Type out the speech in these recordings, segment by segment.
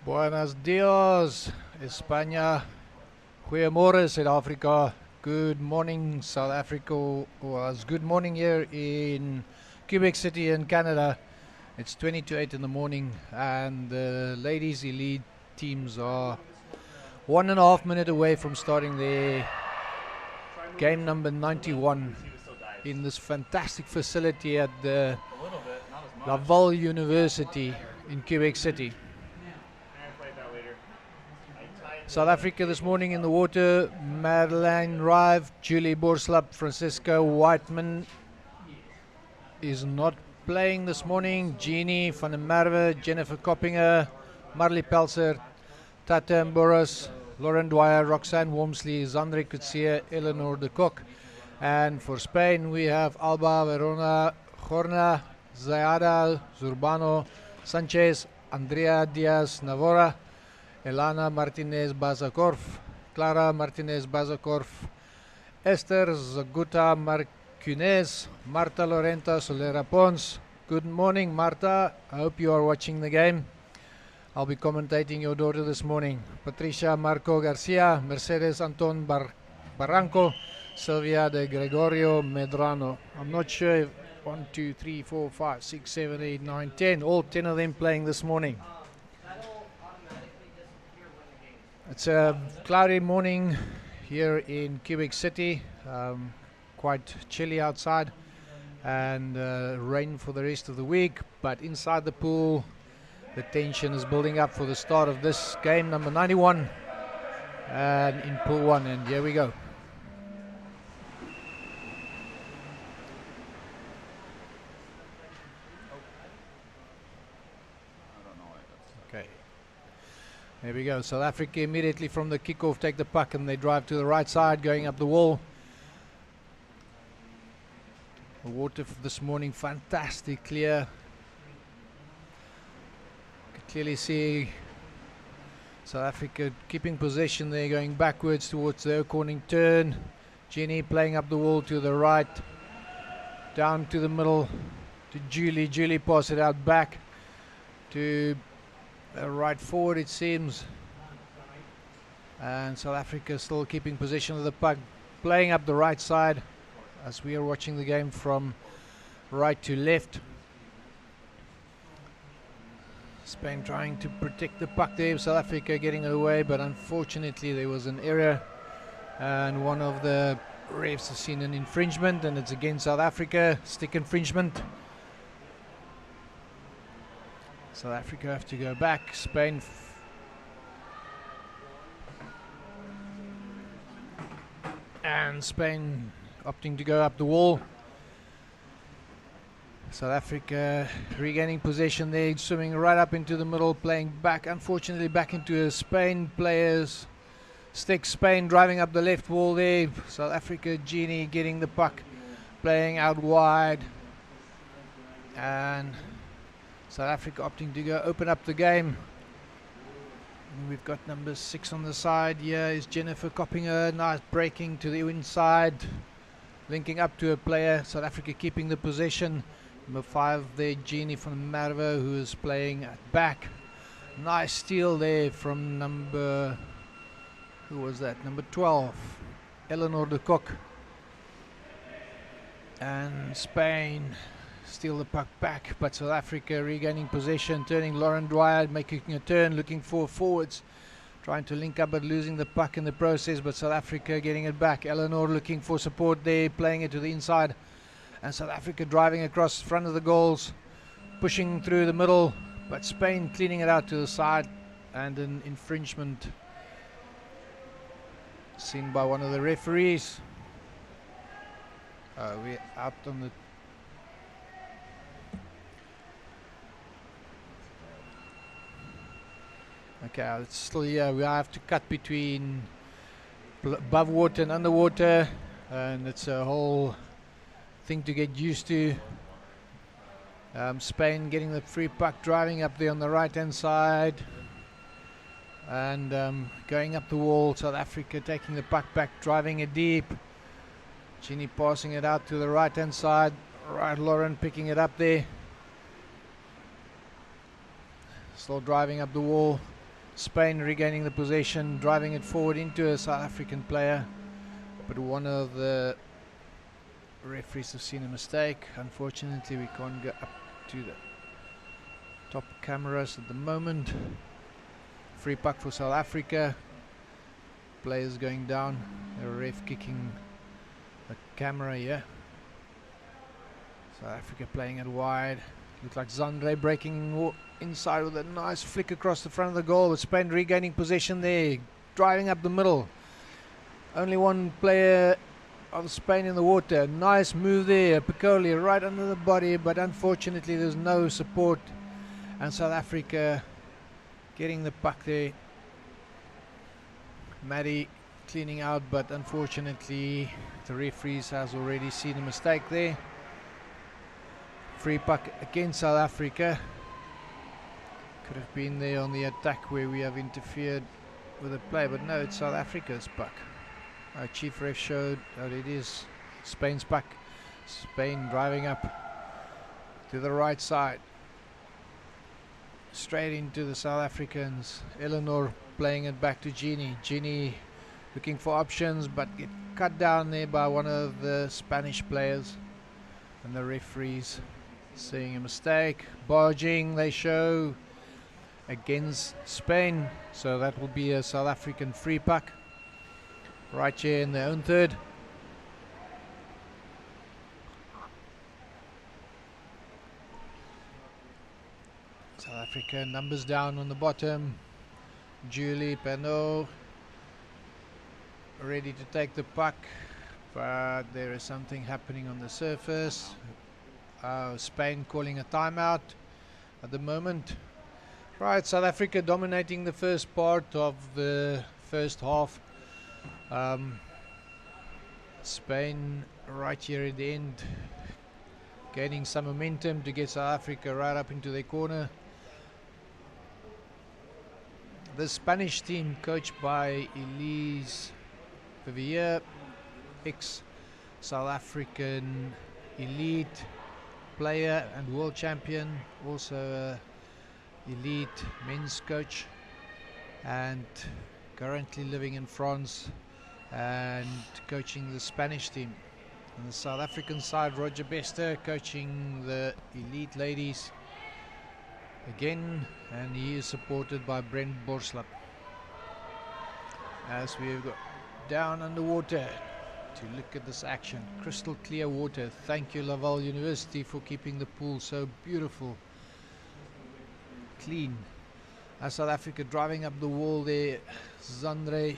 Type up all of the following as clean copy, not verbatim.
Buenos dias, España. Goeiemorgen, Suid-Afrika. Good morning, South Africa. Well, it's good morning here in Quebec City in Canada. It's 20 to 8 in the morning, and the ladies' elite teams are 1.5 minutes away from starting their game number 91 in this fantastic facility at the Laval University in Quebec City. South Africa this morning in the water: Madeleine Rive, Julie Borslap, Francisco Whiteman is not playing this morning. Jeannie van der Merwe, Jennifer Koppinger, Marley Pelser, Tata Boris, Lauren Dwyer, Roxanne Wormsley, Zandre Kutsia, Eleanor de Kock. And for Spain we have Alba Verona, Jorna, Zayada, Zurbano, Sanchez, Andrea Diaz Navora, Elana Martinez Bazakorf, Clara Martinez Bazakorf, Esther Zaguta Marquinez, Marta Lorenta Solera Pons. Good morning, Marta. I hope you are watching the game. I'll be commentating your daughter this morning. Patricia Marco Garcia, Mercedes Anton Barranco, Silvia de Gregorio Medrano. I'm not sure if 1, 2, 3, 4, 5, 6, 7, 8, 9, 10, all 10 of them playing this morning. It's a cloudy morning here in Quebec City, quite chilly outside, and rain for the rest of the week, but inside the pool the tension is building up for the start of this game number 91 and in pool 1, and here we go. Okay. There we go. South Africa immediately from the kickoff take the puck and they drive to the right side, going up the wall. The water this morning fantastic clear. You can clearly see South Africa keeping possession there, going backwards towards their cornering turn. Jenny playing up the wall to the right, down to the middle to Julie. Julie pass it out back to right forward, it seems, and South Africa still keeping possession of the puck, playing up the right side as we are watching the game from right to left. Spain trying to protect the puck there, South Africa getting it away, but unfortunately there was an error and one of the refs has seen an infringement, and it's against South Africa, stick infringement. South Africa have to go back. Spain Spain opting to go up the wall. South Africa regaining possession there, swimming right up into the middle, playing back, unfortunately back into a Spain player's stick. Spain driving up the left wall there. South Africa, Jeannie getting the puck, playing out wide, and South Africa opting to go open up the game. And we've got number 6 on the side. Here is Jennifer Koppinger, nice breaking to the inside, linking up to a player. South Africa keeping the possession. Number 5 there, Jeannie van Merwe, who is playing at back. Nice steal there from number, who was that? Number 12, Eleanor de Kock. And Spain steal the puck back, but South Africa regaining possession, turning. Lauren Dwyer making a turn, looking for forwards, trying to link up but losing the puck in the process, but South Africa getting it back. Eleanor looking for support there, playing it to the inside, and South Africa driving across front of the goals, pushing through the middle, but Spain cleaning it out to the side, and an infringement seen by one of the referees. We're out on the okay, it's still here. We have to cut between above water and underwater, and it's a whole thing to get used to. Spain getting the free puck, driving up there on the right hand side, and going up the wall. South Africa taking the puck back, driving it deep. Ginny passing it out to the right hand side. Right, Lauren picking it up there. Still driving up the wall. Spain regaining the possession, driving it forward into a South African player, but one of the referees have seen a mistake. Unfortunately, we can't go up to the top cameras at the moment. Free puck for South Africa. Players going down. The ref kicking the camera here. South Africa playing it wide. Looks like Zandre breaking inside with a nice flick across the front of the goal, with Spain regaining possession there, driving up the middle. Only one player of Spain in the water. Nice move there, Piccoli right under the body, but unfortunately there's no support, and South Africa getting the puck there. Maddie cleaning out, but unfortunately the referees has already seen a mistake there. Free puck against South Africa. Could have been there on the attack where we have interfered with the play, but no, it's South Africa's puck. Our chief ref showed that it is Spain's puck. Spain driving up to the right side, straight into the South Africans. Eleanor playing it back to Jeannie. Jeannie looking for options, but get cut down there by one of the Spanish players, and the referees seeing a mistake. Barging, they show, against Spain, so that will be a South African free puck right here in their own third. South Africa numbers down on the bottom. Julie Penot ready to take the puck, but there is something happening on the surface. Spain calling a timeout at the moment. Right, South Africa dominating the first part of the first half. Spain right here at the end gaining some momentum to get South Africa right up into their corner. The Spanish team, coached by Elise Vivier, ex-South African elite player and world champion, also a elite men's coach, and currently living in France and coaching the Spanish team. On the South African side, Roger Bester coaching the elite ladies again, and he is supported by Brent Borslap. As we've got down underwater to look at this action, crystal clear water. Thank you, Laval University, for keeping the pool so beautiful, clean. As South Africa driving up the wall there, Zandre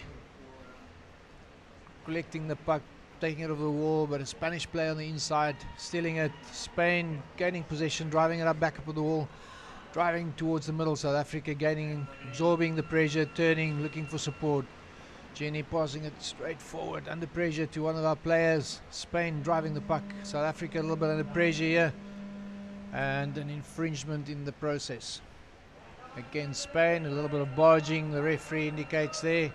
collecting the puck, taking it over the wall, but a Spanish player on the inside stealing it. Spain gaining possession, driving it up back up the wall, driving towards the middle. South Africa gaining, absorbing the pressure, turning, looking for support. Jenny passing it straight forward under pressure to one of our players. Spain driving the puck. South Africa a little bit under pressure here, and an infringement in the process against Spain. A little bit of barging, the referee indicates there,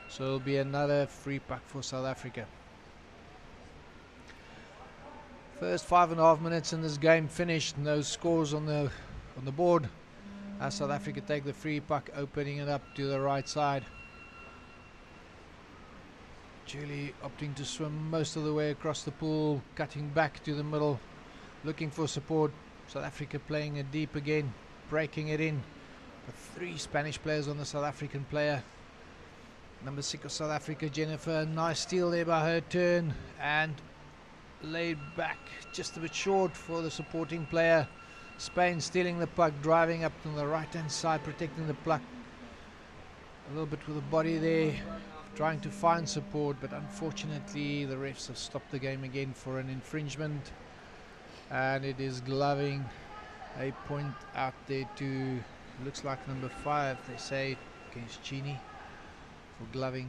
so it'll be another free puck for South Africa. First 5.5 minutes in this game finished, no scores on the board, as South Africa take the free puck, opening it up to the right side. Julie opting to swim most of the way across the pool, cutting back to the middle, looking for support. South Africa playing it deep again, breaking it in. But 3 Spanish players on the South African player. Number 6 of South Africa, Jennifer, nice steal there by her, turn and laid back just a bit short for the supporting player. Spain stealing the puck, driving up to the right hand side, protecting the puck a little bit with the body there, trying to find support, but unfortunately the refs have stopped the game again for an infringement, and it is gloving. A point out there to, looks like number 5, they say, against Chini for gloving.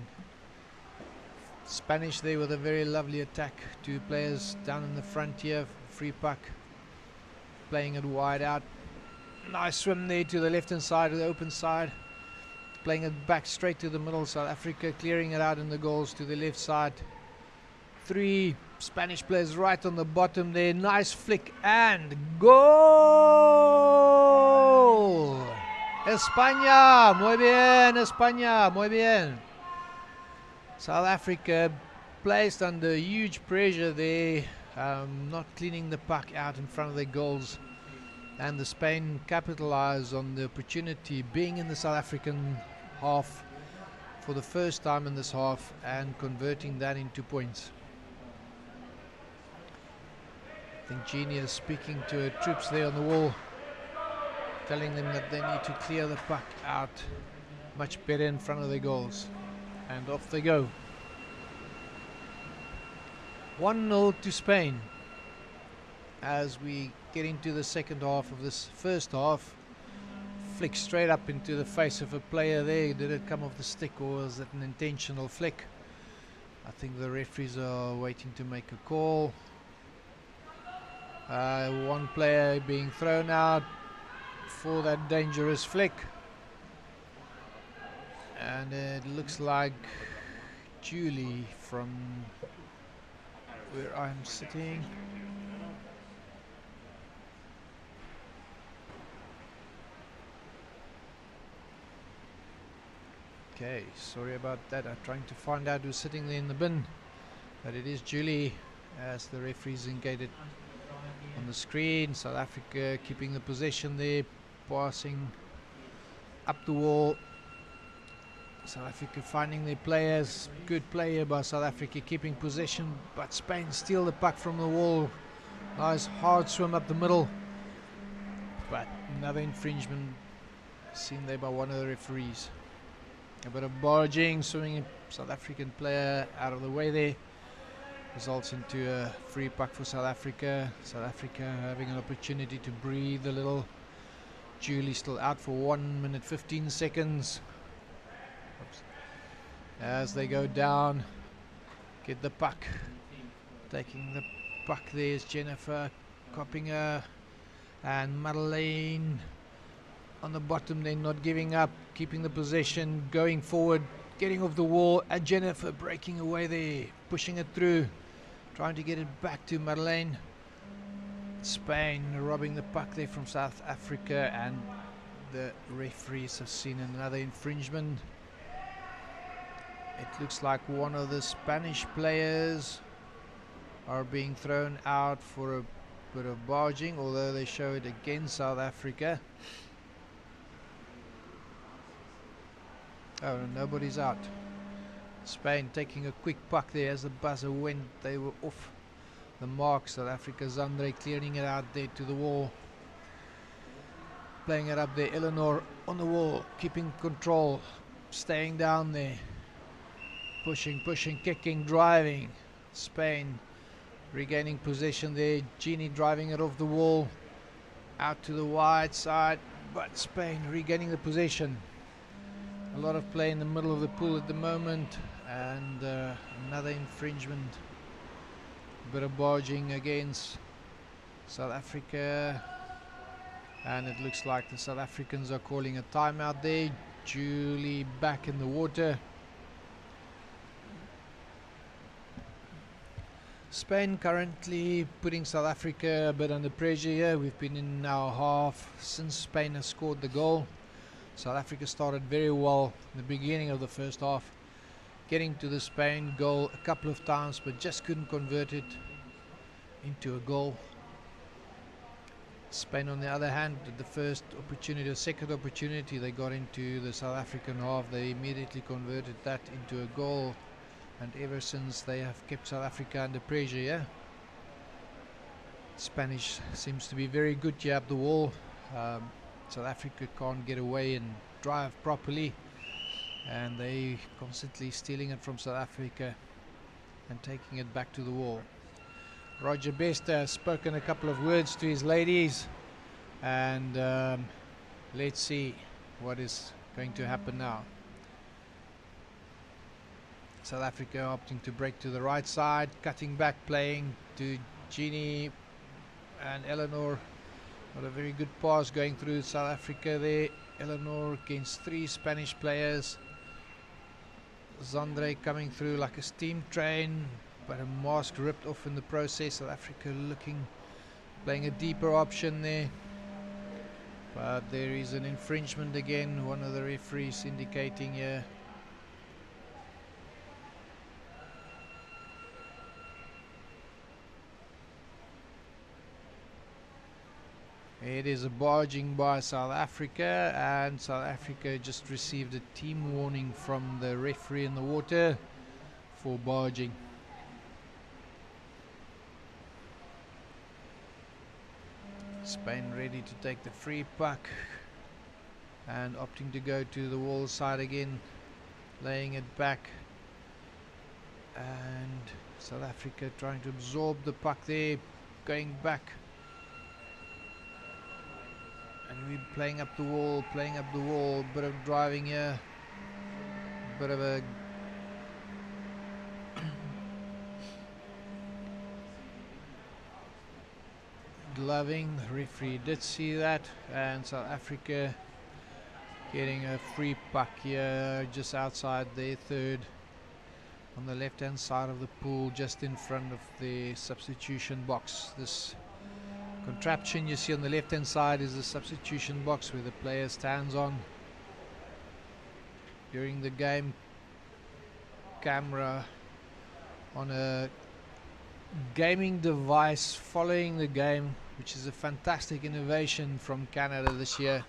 Spanish there with a very lovely attack. 2 players down in the front here, free puck, playing it wide out. Nice swim there to the left hand side, the open side, playing it back straight to the middle. South Africa clearing it out in the goals to the left side. 3 Spanish players right on the bottom there. Nice flick and goal! A España. Muy bien, España. Muy bien. South Africa placed under huge pressure there, not cleaning the puck out in front of their goals. And the Spain capitalized on the opportunity being in the South African half for the first time in this half and converting that into points. I think Genie is speaking to her troops there on the wall, telling them that they need to clear the puck out much better in front of their goals. And off they go. 1-0 to Spain as we get into the second half of this first half. Flick straight up into the face of a player there. Did it come off the stick or was it an intentional flick? I think the referees are waiting to make a call. One player being thrown out for that dangerous flick. And it looks like Julie from where I'm sitting. Okay, sorry about that. I'm trying to find out who's sitting there in the bin. But it is Julie as the referee's indicated on the screen. South Africa keeping the possession there, passing up the wall. South Africa finding their players. Good player by South Africa keeping possession, but Spain steal the puck from the wall. Nice hard swim up the middle, but another infringement seen there by one of the referees. A bit of barging, swimming South African player out of the way there. Results into a free puck for South Africa. South Africa having an opportunity to breathe a little. Julie still out for 1 minute 15 seconds. Oops. As they go down, get the puck. Taking the puck there is Jennifer Coppinger and Madeleine on the bottom. They're not giving up, keeping the possession, going forward, getting off the wall, and Jennifer breaking away there, pushing it through, trying to get it back to Madeleine. Spain robbing the puck there from South Africa, and the referees have seen another infringement. It looks like one of the Spanish players are being thrown out for a bit of barging, although they show it against South Africa. Oh, nobody's out. Spain taking a quick puck there as the buzzer went. They were off the mark. South Africa, Zandre clearing it out there to the wall. Playing it up there. Eleanor on the wall, keeping control, staying down there. Pushing, kicking, driving. Spain regaining possession there. Genie driving it off the wall. Out to the wide side, but Spain regaining the possession. A lot of play in the middle of the pool at the moment, and another infringement. A bit of barging against South Africa, and it looks like the South Africans are calling a timeout there. Julie back in the water. Spain currently putting South Africa a bit under pressure here. We've been in our half since Spain has scored the goal. South Africa started very well in the beginning of the first half, getting to the Spain goal a couple of times, but just couldn't convert it into a goal. Spain, on the other hand, the first opportunity, the second opportunity they got into the South African half, they immediately converted that into a goal, and ever since they have kept South Africa under pressure. Yeah, Spanish seems to be very good here up the wall. South Africa can't get away and drive properly, and they constantly stealing it from South Africa and taking it back to the wall. Roger Bester has spoken a couple of words to his ladies, and let's see what is going to happen now. South Africa opting to break to the right side, cutting back, playing to Genie and Eleanor. Not a very good pass going through South Africa there. Eleanor against three Spanish players. Zandre coming through like a steam train, but a mask ripped off in the process. South Africa playing a deeper option there. But there is an infringement again, one of the referees indicating here. It is a barging by South Africa, and South Africa just received a team warning from the referee in the water for barging. Spain ready to take the free puck and opting to go to the wall side again, laying it back, and South Africa trying to absorb the puck there, going back, and we're playing up the wall, bit of driving here, bit of a gloving. The referee did see that, and South Africa getting a free puck here just outside their third on the left hand side of the pool, just in front of the substitution box. This contraption you see on the left hand side is the substitution box where the player stands on. During the game, camera on a gaming device following the game, which is a fantastic innovation from Canada this year.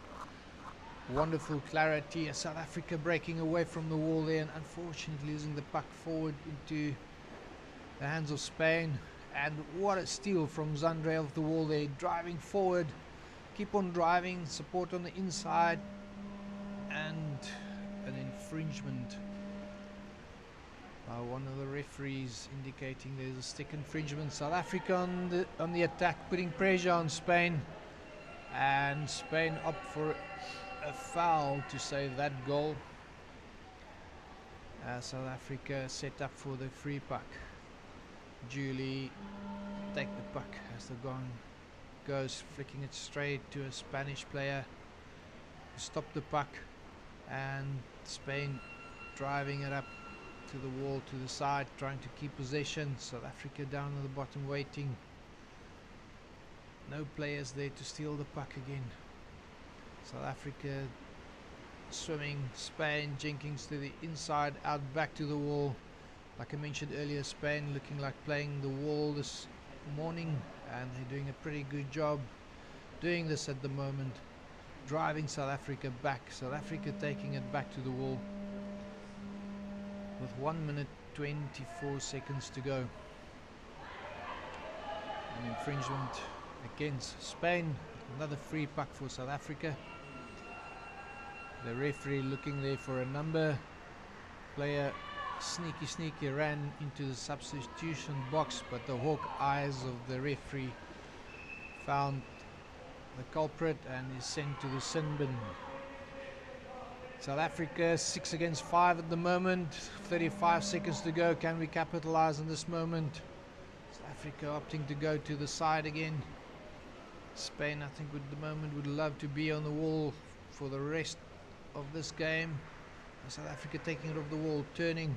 Wonderful clarity. South Africa breaking away from the wall there and unfortunately losing the puck forward into the hands of Spain. And what a steal from Zandre off the wall there, driving forward, keep on driving, support on the inside, and an infringement by one of the referees indicating there's a stick infringement. South Africa on the attack, putting pressure on Spain, and Spain opt for a foul to save that goal. South Africa set up for the free puck. Julie take the puck as the gong goes, flicking it straight to a Spanish player to stop the puck, and Spain driving it up to the wall, to the side, trying to keep possession. South Africa down at the bottom waiting. No players there to steal the puck again. South Africa swimming, Spain Jenkins to the inside, out back to the wall. Like I mentioned earlier, Spain looking like playing the wall this morning, and they're doing a pretty good job doing this at the moment, driving South Africa back. South Africa taking it back to the wall with 1 minute 24 seconds to go. An infringement against Spain, another free puck for South Africa. The referee looking there for a number. Player sneaky ran into the substitution box, but the hawk eyes of the referee found the culprit and is sent to the sin bin. South Africa 6 against 5 at the moment, 35 seconds to go. Can we capitalize on this moment? South Africa opting to go to the side again. Spain, I think, at the moment would love to be on the wall for the rest of this game. South Africa taking it off the wall, turning.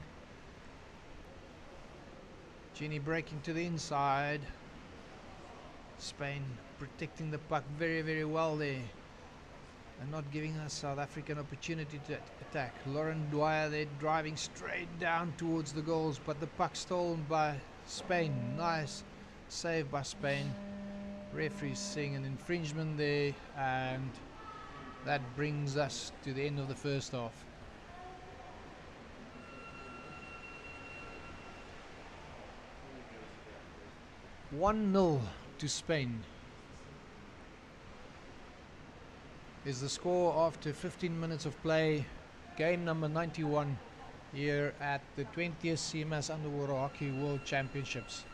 Genie breaking to the inside. Spain protecting the puck very well there, and not giving us South African opportunity to attack. Lauren Dwyer there driving straight down towards the goals, but the puck stolen by Spain. Nice save by Spain. Referee seeing an infringement there, and that brings us to the end of the first half. 1-0 to Spain is the score after 15 minutes of play. Game number 91 here at the 20th CMAS Underwater Hockey World Championships.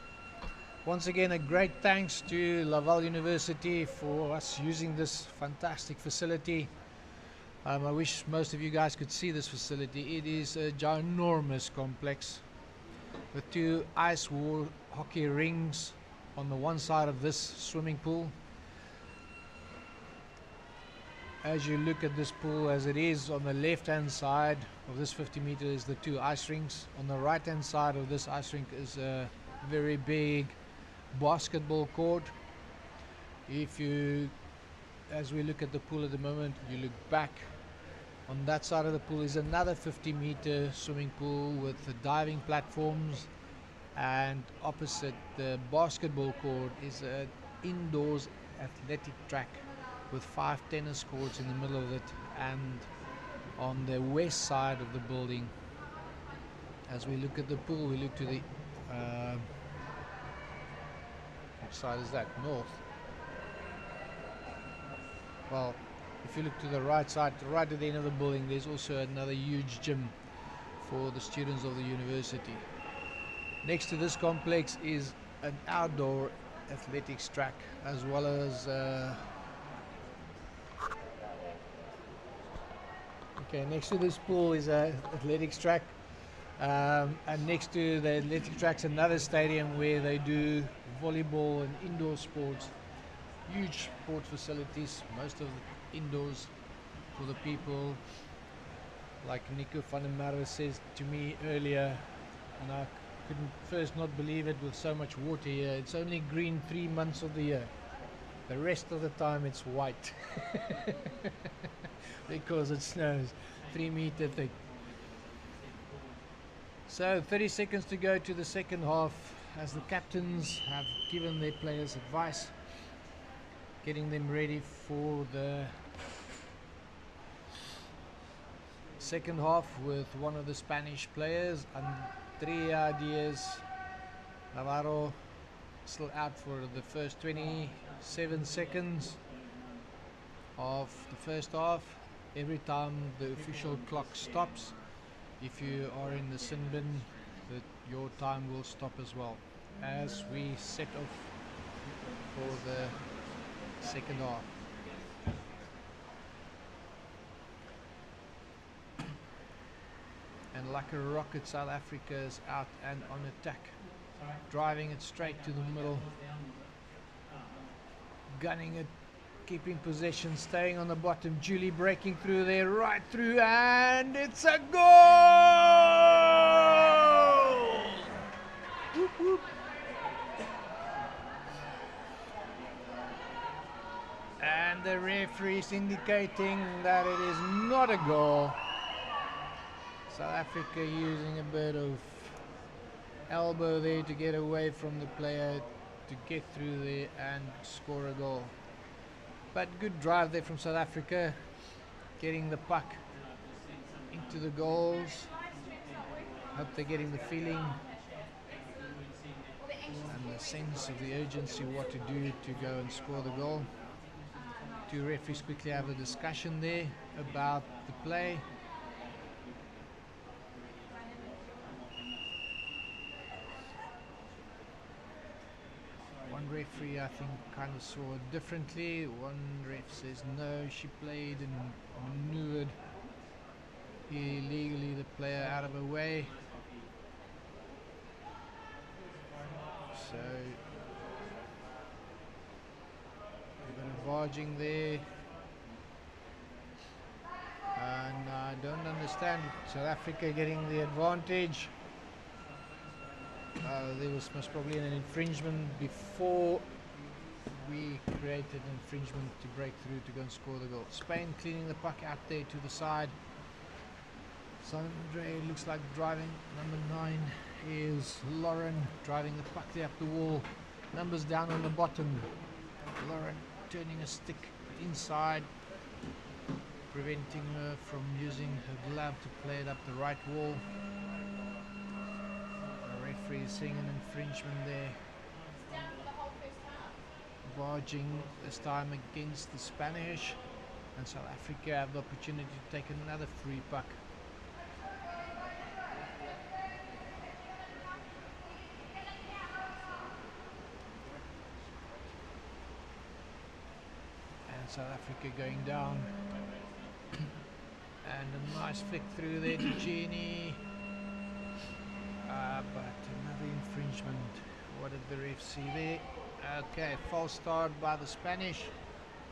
Once again, a great thanks to Laval University for us using this fantastic facility. I wish most of you guys could see this facility. It is a ginormous complex with 2 ice wall hockey rings on the one side of this swimming pool. As you look at this pool as it is, on the left hand side of this 50 meters is the 2 ice rinks. On the right hand side of this ice rink is a very big basketball court. If you as we look at the pool at the moment, you look back, on that side of the pool is another 50-meter swimming pool with the diving platforms, and opposite the basketball court is an indoors athletic track with 5 tennis courts in the middle of it. And on the west side of the building, as we look at the pool, we look to the which side is that? North. Well, if you look to the right side, right at the end of the building, there's also another huge gym for the students of the university. Next to this complex is an outdoor athletics track, as well as okay, next to this pool is an athletics track, and next to the athletic track's another stadium where they do volleyball and indoor sports. Huge sport facilities, most of the indoors for the people. Like Nico van der Merwe says to me earlier, and I couldn't first not believe it, with so much water here. It's only green 3 months of the year. The rest of the time it's white because it snows 3 meter thick. So 30 seconds to go to the second half, as the captains have given their players advice, getting them ready for the second half with one of the Spanish players, Andrea Diaz Navarro, still out for the first 27 seconds of the first half. Every time the official clock stops, if you are in the sin bin, your time will stop as well, as we set off for the second half. And like a rocket, South Africa is out and on attack, driving it straight to the middle, gunning it, keeping possession, staying on the bottom. Julie breaking through there, right through, and it's a goal! Whoop, whoop. And the referee is indicating that it is not a goal. South Africa using a bit of elbow there to get away from the player, to get through there and score a goal. But good drive there from South Africa, getting the puck into the goals. Hope they're getting the feeling and the sense of the urgency what to do to go and score the goal. Two referees quickly have a discussion there about the play. One referee, I think, kind of saw it differently. One ref says no, she played and maneuvered illegally the player out of her way. So a bit of barging there, and I don't understand South Africa getting the advantage. There was most probably an infringement before we created an infringement to break through to go and score the goal. Spain cleaning the puck out there to the side. Sandre looks like driving. Number 9 is Lauren, driving the puck there up the wall. Numbers down on the bottom. Lauren turning a stick inside, preventing her from using her glove to play it up the right wall. The referee is seeing an infringement there. Barging this time against the Spanish, and South Africa have the opportunity to take another free puck. And South Africa going down, and a nice flick through there to Jeannie, but another infringement. What did the ref see there? Okay, false start by the Spanish.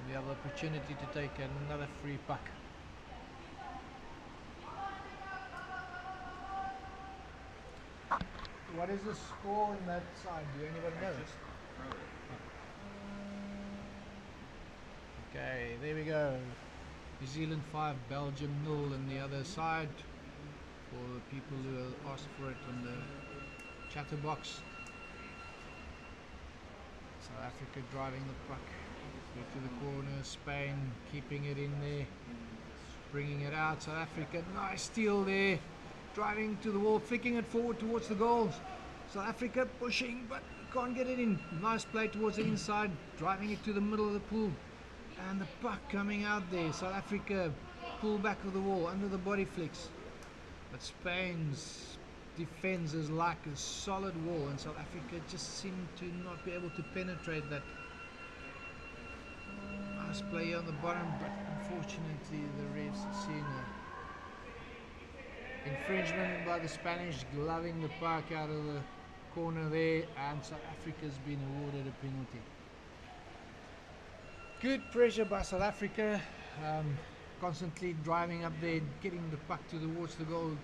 We have the opportunity to take another free puck. What is the score on that side? Do anybody know? Okay, there we go. New Zealand 5, Belgium 0 on the other side. For the people who asked for it on the chatterbox. South Africa driving the puck to the corner. Spain keeping it in there, bringing it out. South Africa, nice steal there, driving to the wall, flicking it forward towards the goals. South Africa pushing, but can't get it in. Nice play towards the inside, driving it to the middle of the pool, and the puck coming out there. South Africa pull back of the wall under the body flicks, but Spain's defense is like a solid wall, and South Africa just seem to not be able to penetrate that. Nice play on the bottom, but unfortunately the refs are seeing an infringement by the Spanish, gloving the puck out of the corner there, and South Africa's been awarded a penalty. Good pressure by South Africa, constantly driving up there, getting the puck towards the goal.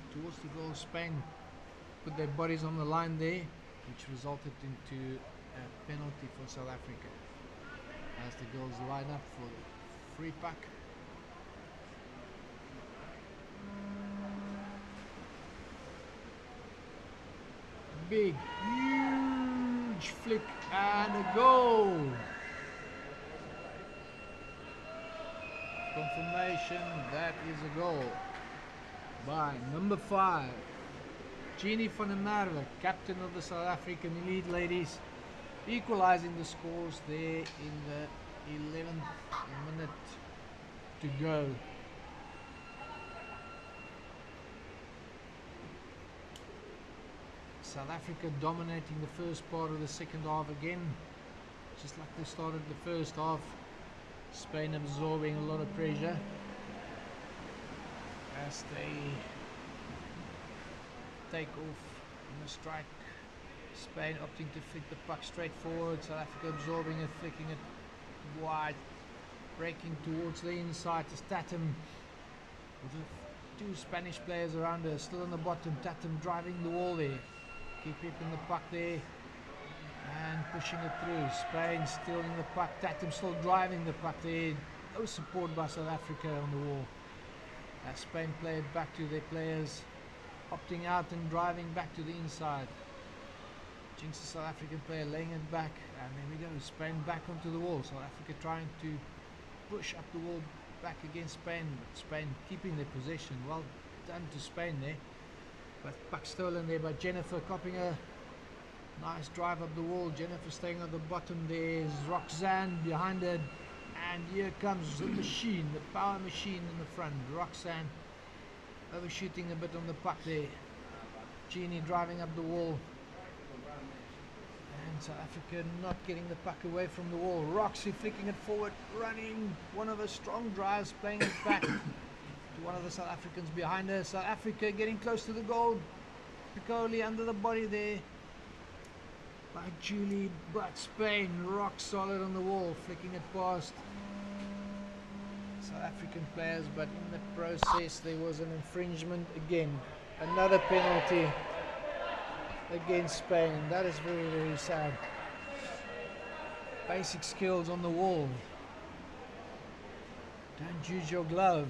Spain put their bodies on the line there, which resulted into a penalty for South Africa as the girls line up for the free puck. Big, huge flick and a goal. Confirmation, that is a goal by number 5, Jeannie van der Merwe, captain of the South African Elite Ladies, equalizing the scores there in the 11th minute to go. South Africa dominating the first part of the second half again, just like they started the first half. Spain absorbing a lot of pressure as they take off in a strike. Spain opting to flick the puck straight forward. South Africa absorbing it, flicking it wide, breaking towards the inside to Tatum with the 2 Spanish players around her, still on the bottom. Tatum driving the wall there, keeping the puck there and pushing it through. Spain stealing the puck, Tatum still driving the puck there. No support by South Africa on the wall as Spain play it back to their players, opting out and driving back to the inside. Jinx the South African player, laying it back, and there we go, Spain back onto the wall. South Africa trying to push up the wall back against Spain, but Spain keeping their possession. Well done to Spain there, but puck stolen there by Jennifer, copying a nice drive up the wall. Jennifer staying at the bottom. There's Roxanne behind her, and here comes the machine, the power machine in the front. Roxanne overshooting a bit on the puck there. Jeannie driving up the wall, and South Africa not getting the puck away from the wall. Roxy flicking it forward, running one of her strong drives, playing it back to one of the South Africans behind her. South Africa getting close to the goal. Piccoli under the body there by Julie, but Spain rock solid on the wall, flicking it past South African players, but in the process there was an infringement again. Another penalty against Spain. That is very, very sad. Basic skills on the wall. Don't use your glove.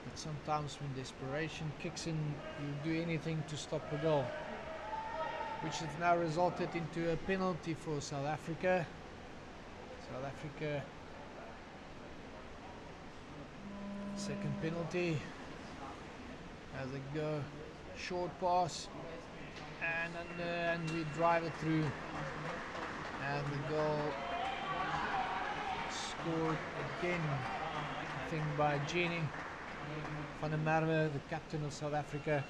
But sometimes when desperation kicks in, you'll do anything to stop a goal, which has now resulted into a penalty for South Africa. South Africa, second penalty as they go short pass and under, and we drive it through, and the goal scored again, I think, by Jeannie van der Merwe, the captain of South Africa.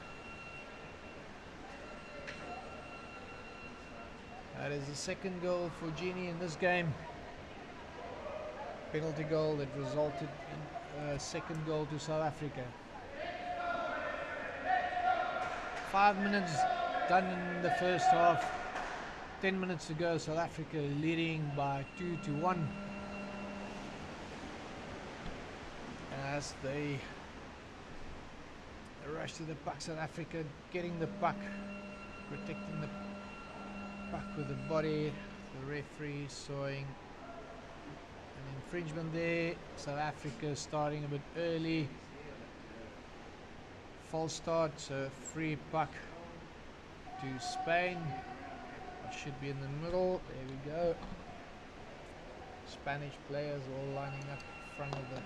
That is the second goal for Jeannie in this game. Penalty goal that resulted in a second goal to South Africa. 5 minutes done in the first half. 10 minutes to go. South Africa leading by 2-1. As they rush to the puck, South Africa getting the puck, protecting the puck with the body. The referee sawing an infringement there. South Africa starting a bit early. False start, so free puck to Spain. It should be in the middle. There we go. Spanish players all lining up in front of the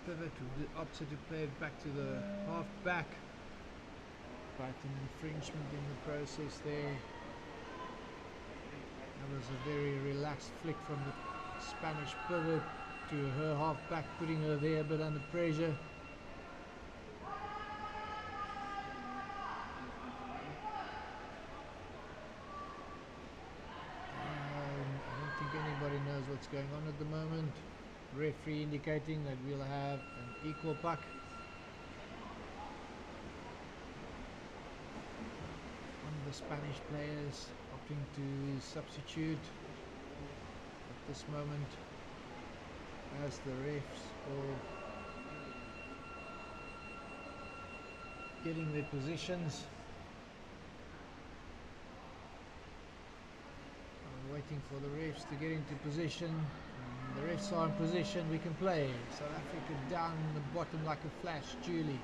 pivot. Opted to play it back to the half back, but an infringement in the process there. That was a very relaxed flick from the Spanish pivot to her half back, putting her there a bit under pressure. I don't think anybody knows what's going on at the moment. Referee indicating that we'll have an equal puck. One of the Spanish players opting to substitute at this moment as the refs all getting their positions. I'm waiting for the refs to get into position. The refs are in position, we can play. South Africa down in the bottom like a flash. Julie,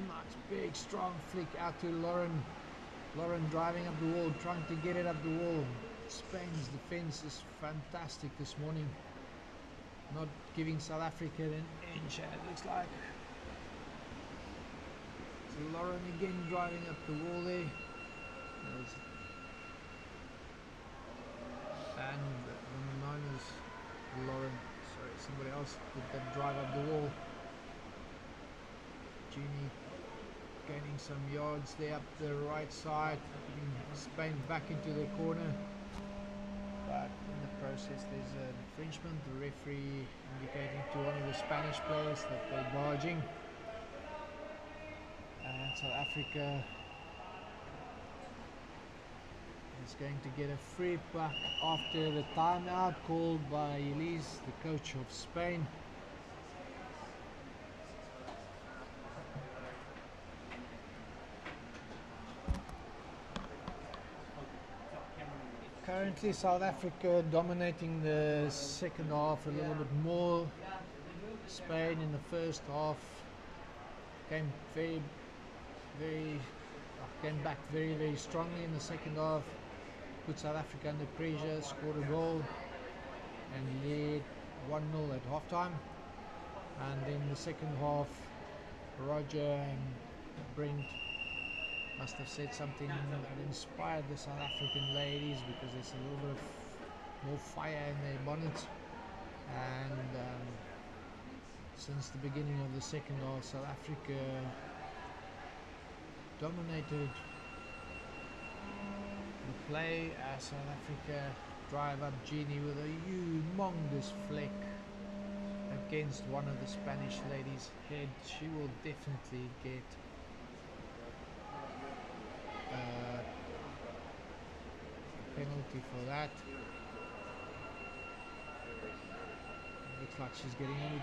nice big strong flick out to Lauren. Lauren driving up the wall, trying to get it up the wall. Spain's defense is fantastic this morning, not giving South Africa an inch, it looks like. So Lauren again driving up the wall there. And on the Niners, Lauren, sorry, somebody else did that drive up the wall. Jeannie gaining some yards there up the right side, putting Spain back into the corner. But in the process there's an infringement, the referee indicating to one of the Spanish players that they're barging. And South Africa is going to get a free puck after the timeout called by Elise, the coach of Spain. Currently South Africa dominating the second half a little bit more. Spain in the first half came back very strongly in the second half, put South Africa under pressure, scored a goal and led 1-0 at half time. And in the second half, Roger and Brent must have said something that inspired the South African ladies, because there's a little bit of more fire in their bonnets. And since the beginning of the second half, South Africa dominated the play as South Africa drive up Jeannie with a humongous flick against one of the Spanish ladies' head. She will definitely get a penalty for that. Looks like she's getting only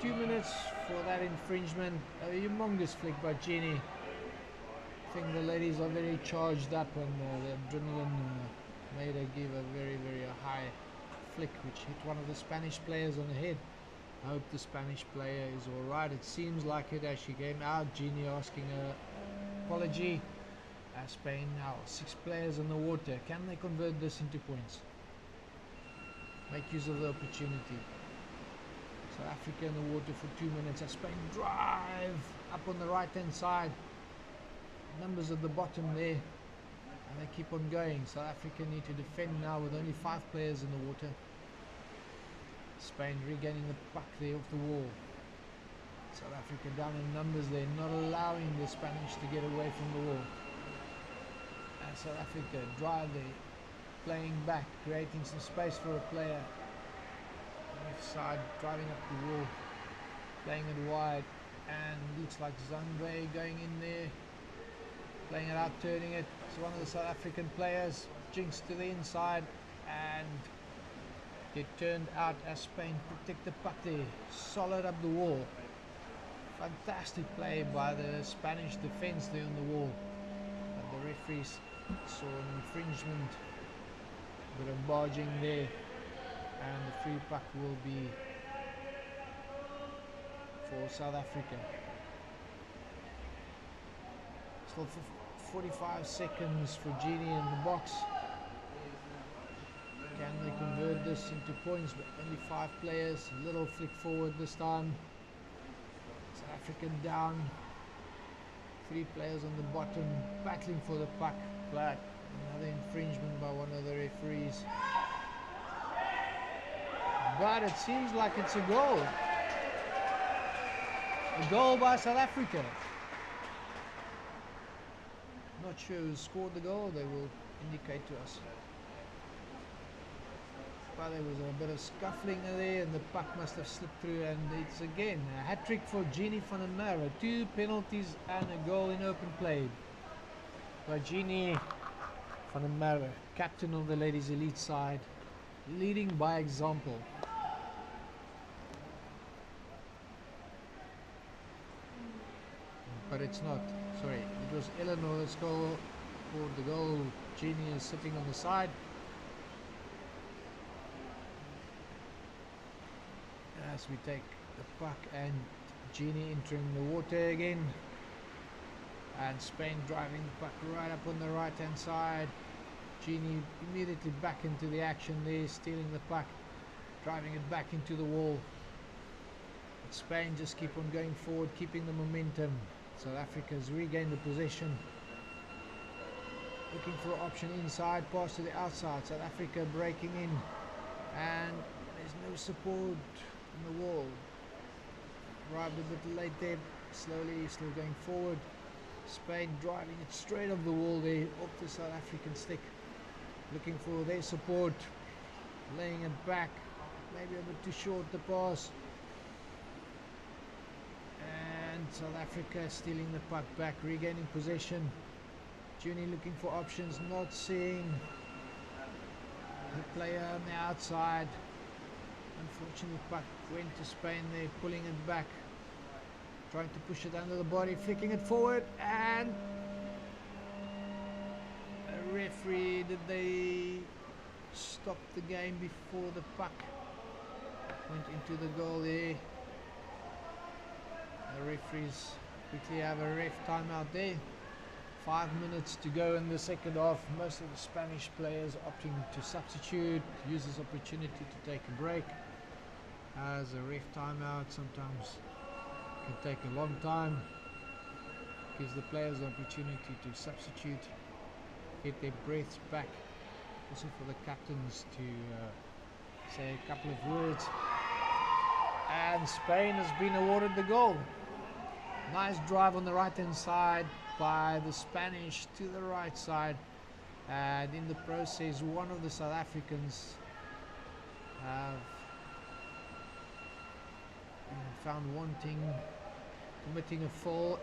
2 minutes for that infringement. A humongous flick by Jeannie. I think the ladies are very charged up, and the adrenaline made her give a very high flick which hit one of the Spanish players on the head. I hope the Spanish player is alright. It seems like it as she came out. Jeannie asking her apology. Spain now 6 players in the water. Can they convert this into points? Make use of the opportunity. South Africa in the water for 2 minutes as Spain drive up on the right hand side. Numbers at the bottom there, and they keep on going. South Africa need to defend now with only 5 players in the water. Spain regaining the puck there off the wall. South Africa down in numbers, they're not allowing the Spanish to get away from the wall. And South Africa drive there, playing back, creating some space for a player. Left side, driving up the wall, playing it wide, and looks like Zandre going in there, playing it out, turning it. It's one of the South African players, jinks to the inside, and get turned out as Spain protect the puck there, solid up the wall. Fantastic play by the Spanish defense there on the wall. referees saw an infringement, a bit of barging there, and the free puck will be for South Africa. Still 45 seconds for Genie in the box. Can they convert this into points? But only 5 players. A little flick forward this time. South African down. 3 players on the bottom battling for the puck. Flag. Another infringement by one of the referees. But it seems like it's a goal. A goal by South Africa. Not sure who scored the goal. They will indicate to us. But there was a bit of scuffling there and the puck must have slipped through, and it's again a hat-trick for Genie van der Merwe. 2 penalties and a goal in open play by Genie van der Merwe, captain of the ladies elite side, leading by example. But it's not, sorry, it was Eleanor that scored the goal. Genie is sitting on the side. As we take the puck and Genie entering the water again, and Spain driving the puck right up on the right hand side. Genie immediately back into the action there, stealing the puck, driving it back into the wall. But Spain just keep on going forward, keeping the momentum. South Africa's regained the possession, looking for an option inside, pass to the outside. South Africa breaking in, and there's no support on the wall. Arrived a bit late there, slowly still going forward. Spain driving it straight off the wall there, off the South African stick, looking for their support, laying it back, maybe a bit too short the pass, and South Africa stealing the puck back, regaining possession. Juni looking for options, not seeing the player on the outside. Unfortunately, the puck went to Spain there, pulling it back, trying to push it under the body, flicking it forward, and a referee, did they stop the game before the puck went into the goal there? The referees quickly have a ref timeout there. 5 minutes to go in the second half. Most of the Spanish players opting to substitute, use this opportunity to take a break, as a ref timeout sometimes can take a long time. Gives the players the opportunity to substitute, get their breaths back, also for the captains to say a couple of words. And Spain has been awarded the goal. Nice drive on the right hand side by the Spanish to the right side, and in the process one of the South Africans have found wanting, committing a foul,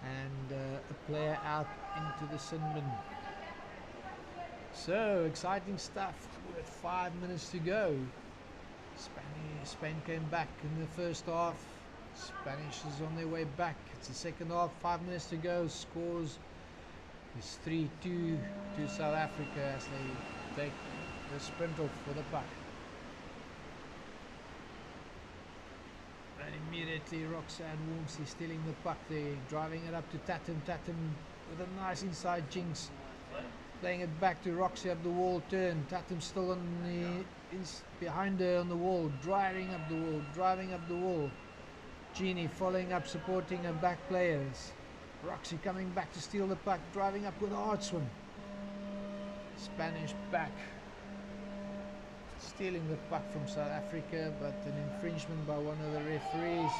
and a player out into the sin bin. So exciting stuff with 5 minutes to go. Spain came back in the first half. Spanish is on their way back. It's the second half, 5 minutes to go. Scores is 3-2 to South Africa as they take the sprint off for the puck. And immediately Roxanne Wormsley stealing the puck there, driving it up to Tatum. Tatum with a nice inside jinx, playing it back to Roxy up the wall, turn. Tatum still on the behind her on the wall, driving up the wall. Genie following up, supporting her back players. Roxy coming back to steal the puck, driving up with a hard swim. Spanish back, stealing the puck from South Africa, but an infringement by one of the referees.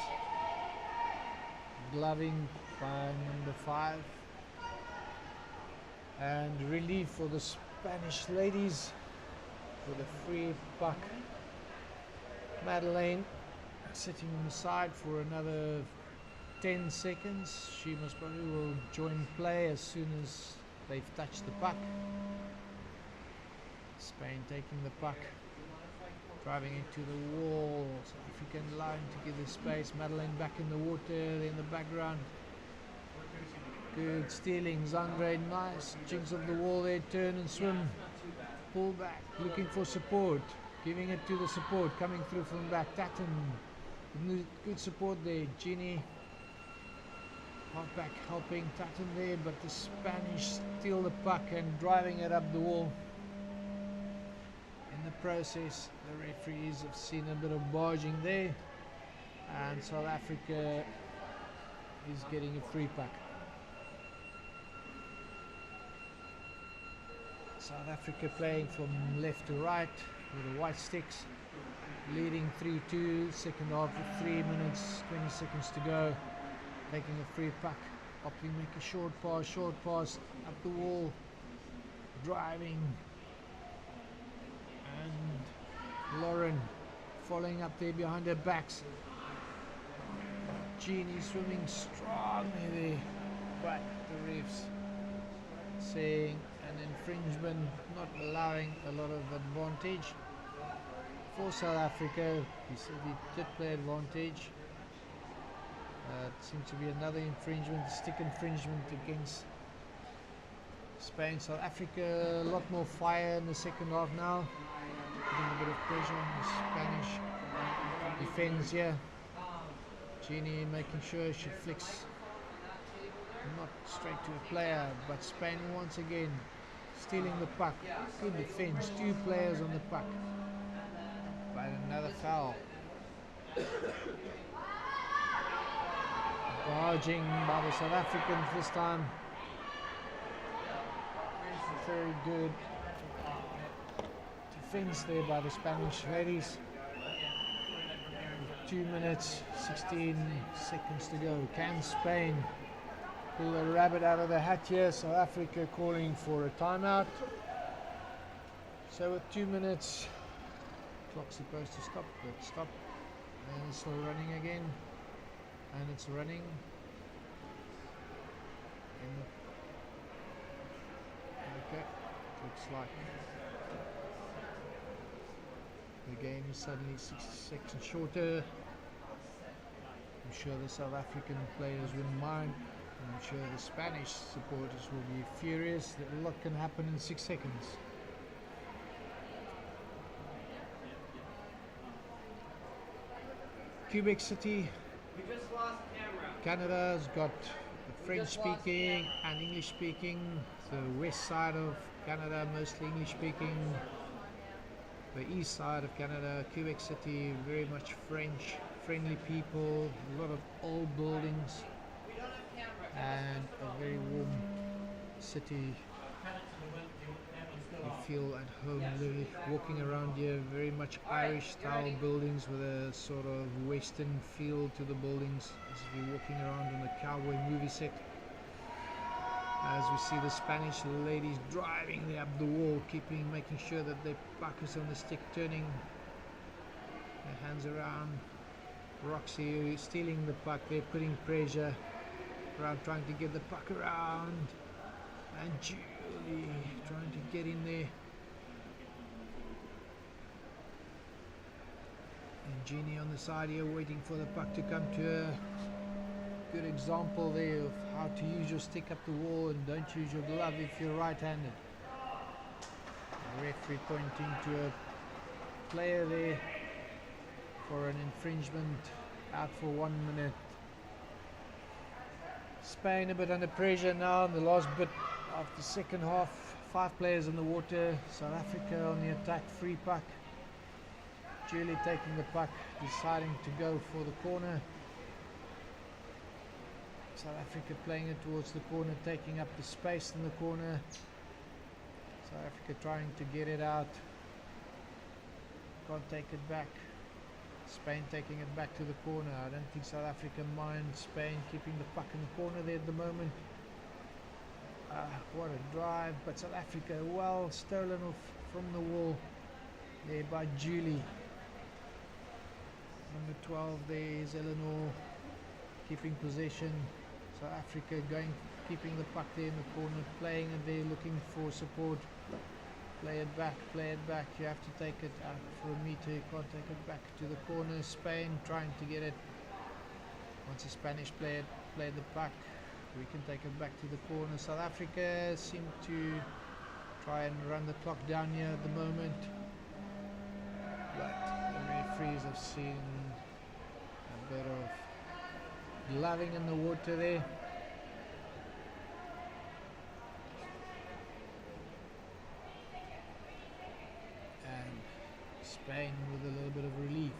Gloving by number 5. And relief for the Spanish ladies for the free puck. Madeleine sitting on the side for another 10 seconds. She most probably will join play as soon as they've touched the puck. Spain taking the puck, driving into the wall. South African line to give the space. Madeleine back in the water in the background. Good stealing, Zangre, nice. Jigs of the wall there, turn and swim. Pull back, looking for support. Giving it to the support, coming through from back. Tatton, good support there. Genie, half back helping Tatton there, but the Spanish steal the puck and driving it up the wall. In the process, the referees have seen a bit of barging there, and South Africa is getting a free puck. South Africa playing from left to right with the white sticks, leading 3-2, second half with 3 minutes, 20 seconds to go, taking a free puck, opting make a short pass, up the wall, driving, and Lauren following up there behind their backs. Genie swimming strongly there, but the refs saying an infringement, not allowing a lot of advantage for South Africa. He said he did play advantage. It seems to be another infringement, stick infringement against Spain. South Africa a lot more fire in the second half now, putting a bit of pressure on the Spanish defense here. Genie making sure she flicks not straight to a player, but Spain once again stealing the puck. Good defense, 2 players on the puck, but another foul. Barging by the South Africans this time. Very good defense there by the Spanish ladies. 2 minutes, 16 seconds to go. Can Spain pull a rabbit out of the hat here? South Africa calling for a timeout. So with 2 minutes, clock's supposed to stop, but stop. And it's still running again. And it's running. Okay, looks like the game is suddenly 60 seconds shorter. I'm sure the South African players wouldn't mind. I'm sure the Spanish supporters will be furious that a lot can happen in 6 seconds. Quebec City, Canada's got the French speaking and English speaking. The west side of Canada mostly English speaking. The east side of Canada, Quebec City, very much French, friendly people, a lot of old buildings, and a very warm city. You feel at home really walking around here. Very much Irish style buildings with a sort of western feel to the buildings, as if you're walking around in a cowboy movie set. As we see the Spanish ladies driving there up the wall, making sure that their puck is on the stick, turning their hands around. Roxy stealing the puck, they're putting pressure around, trying to get the puck around, and Julie trying to get in there. And Jeannie on the side here waiting for the puck to come to her. Good example there of how to use your stick up the wall, and don't use your glove if you're right-handed. The referee pointing to a player there for an infringement, out for 1 minute. Spain a bit under pressure now in the last bit of the second half. 5 players in the water. South Africa on the attack, free puck. Julie taking the puck, deciding to go for the corner. South Africa playing it towards the corner, taking up the space in the corner. South Africa trying to get it out. Can't take it back. Spain taking it back to the corner. I don't think South Africa minds Spain keeping the puck in the corner there at the moment. What a drive, but South Africa well stolen off from the wall there by Julie. Number 12 there is Eleanor keeping possession. South Africa keeping the puck there in the corner, playing it there, looking for support. Play it back, you have to take it out for a meter, you can't take it back to the corner. Spain trying to get it. Once the Spanish played the puck, We can take it back to the corner. South Africa seem to try and run the clock down here at the moment, but the referees have seen a bit of gloving in the water there. And Spain with a little bit of relief.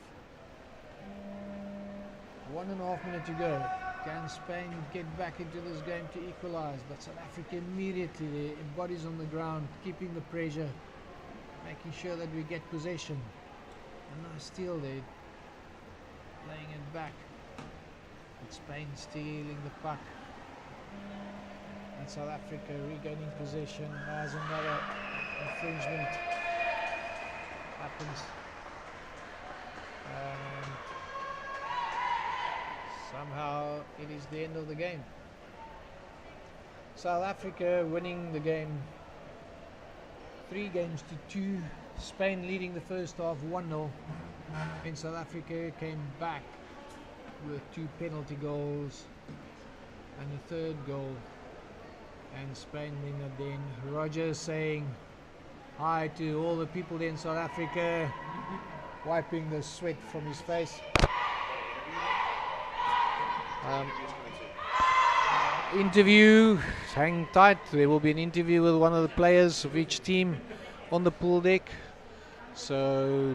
1.5 minutes to go. Can Spain get back into this game to equalize? But South Africa immediately there, bodies on the ground, keeping the pressure, making sure that we get possession. A nice steal there, playing it back. But Spain stealing the puck. And South Africa regaining possession as another infringement happens. And somehow it is the end of the game. South Africa winning the game 3-2. Spain leading the first half 1-0. And South Africa came back with 2 penalty goals and a third goal. And Spain winning at the end. Roger saying hi to all the people there in South Africa, wiping the sweat from his face. Interview, hang tight, there will be an interview with one of the players of each team on the pool deck, so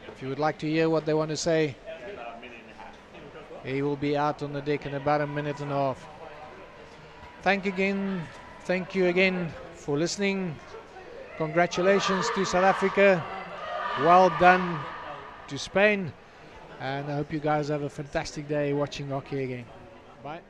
if you would like to hear what they want to say, he will be out on the deck in about 1.5 minutes. Thank you again for listening. Congratulations to South Africa, well done to Spain, and I hope you guys have a fantastic day watching hockey again. Bye.